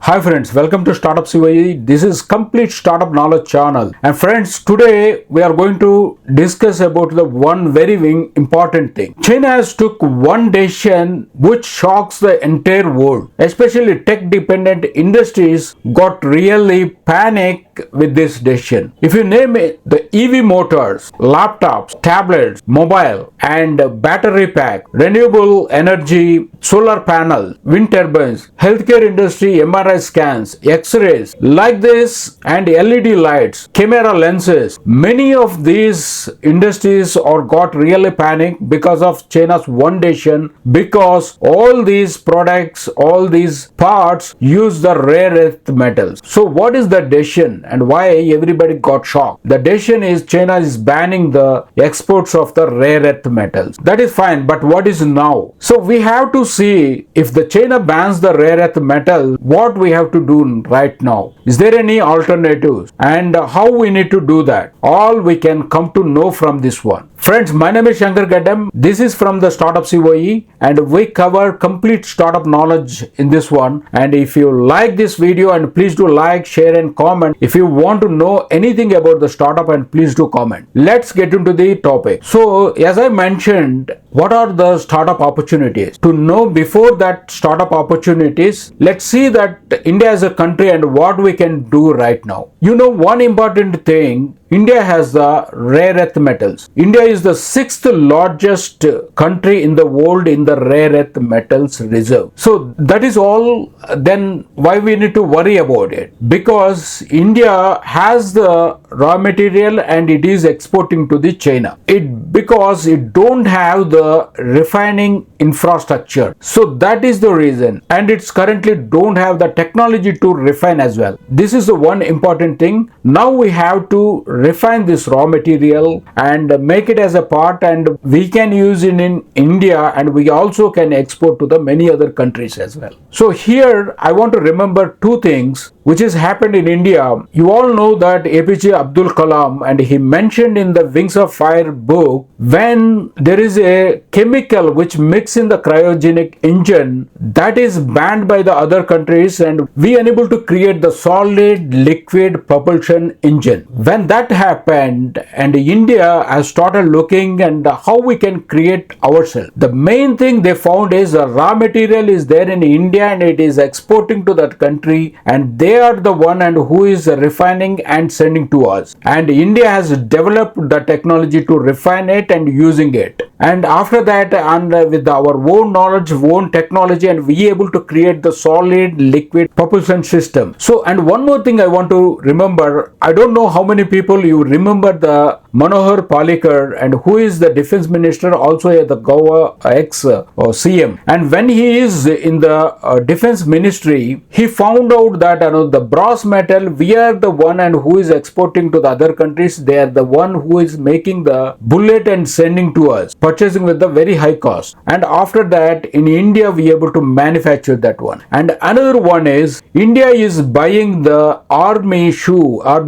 Hi friends, welcome to Startup CYE. This is complete startup knowledge channel. And friends, today we are going to discuss about the one very important thing. China has took one decision which shocks the entire world. Especially tech dependent industries got really panic with this decision. If you name it, the EV motors, laptops, tablets, mobile and battery pack, renewable energy, solar panel, wind turbines, healthcare industry, MRI scans, X-rays, like this, and LED lights, camera lenses. Many of these industries are got really panic because of China's one decision, because all these products, all these parts use the rare earth metals. So what is the decision and why everybody got shocked? The decision is China is banning the exports of the rare earth metals. That is fine, but what is now? So we have to see, if the China bans the rare earth metal, what we have to do right now. Is there any alternatives and how we need to do that? All we can come to know from this one. Friends, my name is Shankar Gaddam. This is from the Startup CYE and we cover complete startup knowledge in this one. And if you like this video, and please do like, share and comment. If you want to know anything about the startup, and please do comment. Let's get into the topic. So as I mentioned, what are the startup opportunities? To know before that startup opportunities, let's see that India as a country and what we can do right now. You know, one important thing, India has the rare earth metals. India is the 6th largest country in the world in the rare earth metals reserve. So that is all. Then why we need to worry about it? Because India has the raw material and it is exporting to the China. Because it don't have the refining infrastructure. So that is the reason. And it's currently don't have the technology to refine as well. This is the one important thing. Now we have to refine this raw material and make it as a part, and we can use it in India, and we also can export to the many other countries as well. So here I want to remember two things which has happened in India. You all know that APJ Abdul Kalam, and he mentioned in the Wings of Fire book, when there is a chemical which mix in the cryogenic engine, that is banned by the other countries, and we unable to create the solid liquid propulsion engine. When that happened, and India has started looking and how we can create ourselves, the main thing they found is the raw material is there in India and it is exporting to that country, and they are the one and who is refining and sending to us, and India has developed the technology to refine it and using it. And after that, and with our own knowledge, own technology, and we able to create the solid liquid propulsion system. So, and one more thing I want to remember, I don't know how many people you remember the Manohar Parrikar, and who is the defense minister, also the Goa ex CM. And when he is in the defense ministry, he found out that the brass metal, we are the one and who is exporting to the other countries. They are the one who is making the bullet and sending to us, purchasing with the very high cost. And after that, in India, we are able to manufacture that one. And another one is India is buying the army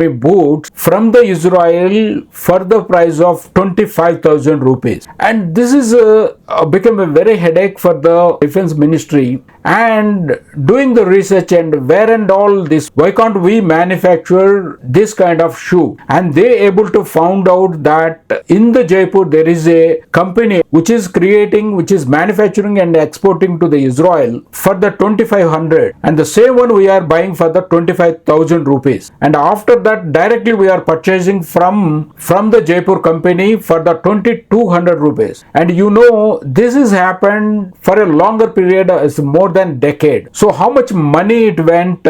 boots from the Israel for the price of 25,000 rupees. And this is become a very headache for the defense ministry, and doing the research and where and all this, why can't we manufacture this kind of shoe? And they able to found out that in the Jaipur there is a company which is manufacturing and exporting to the Israel for the 2,500, and the same one we are buying for the 25,000 rupees. And after that, directly we are purchasing from the Jaipur company for the 2,200 rupees. And you know, this has happened for a longer period, is more than decade. So how much money it went,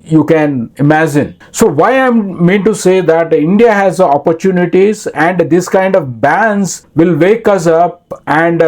you can imagine. So why I mean to say that India has opportunities, and this kind of bans will wake us up and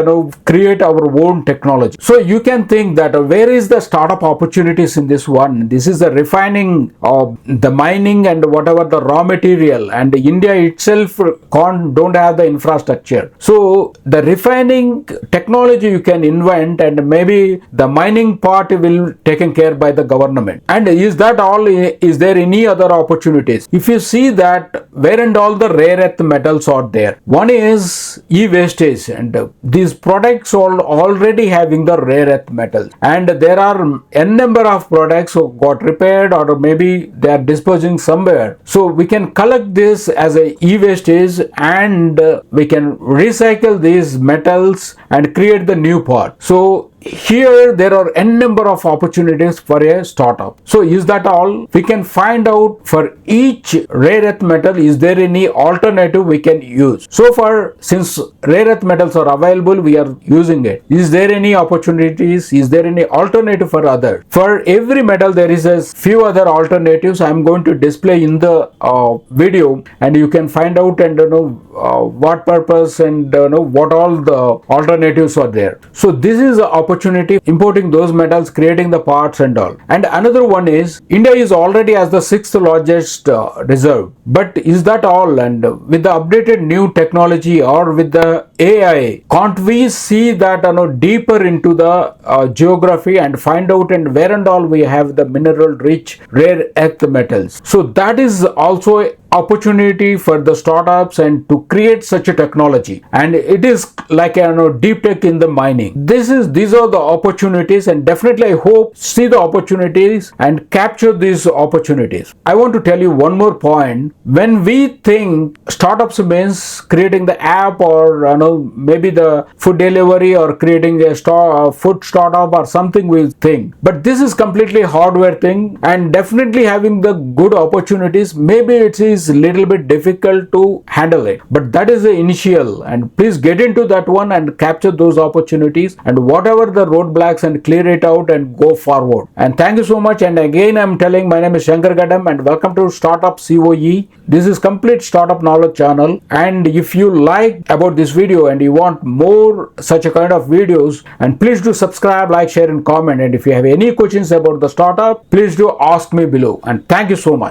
create our own technology. So you can think that where is the startup opportunities in this one? This is the refining of the mining and whatever the raw material, and India itself don't have the infrastructure. So the refining technology you can invent, and maybe the mining part will taken care by the government. And is that all? Is there any other opportunities? If you see that where and all the rare earth metals are there, one is e-wastage, and and these products are already having the rare earth metals, and there are n number of products who got repaired or maybe they are disposing somewhere. So we can collect this as a e-wastage, and we can recycle these metals and create the new part. So here there are n number of opportunities for a startup. So is that all? We can find out for each rare earth metal, is there any alternative we can use? So far, since rare earth metals are available, we are using it. Is there any opportunities? Is there any alternative for other? For every metal there is a few other alternatives. I am going to display in the video, and you can find out and know what purpose and know what all the alternatives are there. So this is a opportunity, importing those metals, creating the parts and all. And another one is India is already as the sixth largest reserve. But is that all? And with the updated new technology or with the AI, can't we see that deeper into the geography and find out and where and all we have the mineral rich rare earth metals? So that is also opportunity for the startups and to create such a technology, and it is like deep tech in the mining. These are the opportunities, and definitely I hope see the opportunities and capture these opportunities. I want to tell you one more point. When we think startups means creating the app or maybe the food delivery or creating a food startup or something, we think, but this is completely hardware thing, and definitely having the good opportunities. Maybe it is little bit difficult to handle it, but that is the initial, and please get into that one and capture those opportunities and whatever the roadblocks and clear it out and go forward. And thank you so much. And again I'm telling, my name is Shankar Gadam and welcome to Startup COE. This is complete startup knowledge channel, and if you like about this video and you want more such a kind of videos, and please do subscribe, like, share and comment. And if you have any questions about the startup, please do ask me below. And thank you so much.